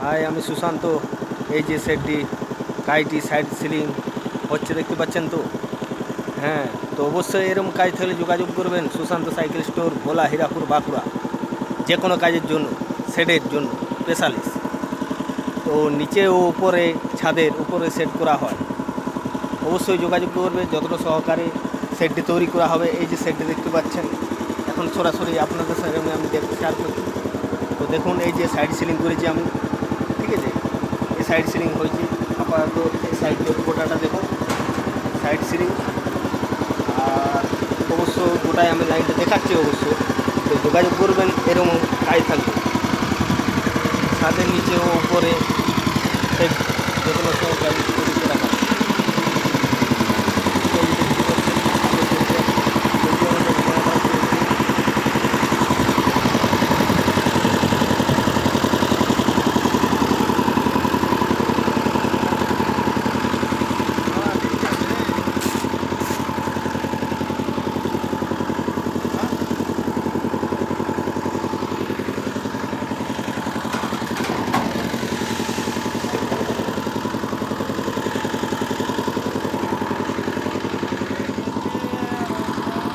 High, আমি সুশান্ত। এই যে সেটটি কাইটি সাইড সিলিং হচ্ছে দেখতে পাচ্ছেন তো। হ্যাঁ, তো অবশ্যই এরকম কাজ থাকলে যোগাযোগ করবেন সুশান্ত সাইকেল স্টোর, ভোলা, হীরাপুর, বাঁকুড়া। যে কোনো কাজের জন্য, শেডের জন্য স্পেশালিস্ট। তো নিচে ও উপরে, ছাদের উপরে সেট করা হয়। অবশ্যই যোগাযোগ করবে, যত্ন সহকারে সেটটি তৈরি করা হবে। এই যে সেটটি দেখতে পাচ্ছেন, এখন সরাসরি আপনাদের সঙ্গে আমি শেয়ার করছি। তো দেখুন, এই যে সাইড সিলিং করেছি আমি, ঠিক আছে। এই সাইড সিলিং হয়েছে আপাতত। এই সাইডের গোটাটা দেখুন, সাইড সিলিং। আর অবশ্য গোটায় আমি লাইনটা দেখাচ্ছি অবশ্য। তো যোগাযোগ করবেন, এরকম কাজ থাকবে ছাদের নিচে ও উপরে সেট, যে কোনো সহকারী তৈরি করা হয়।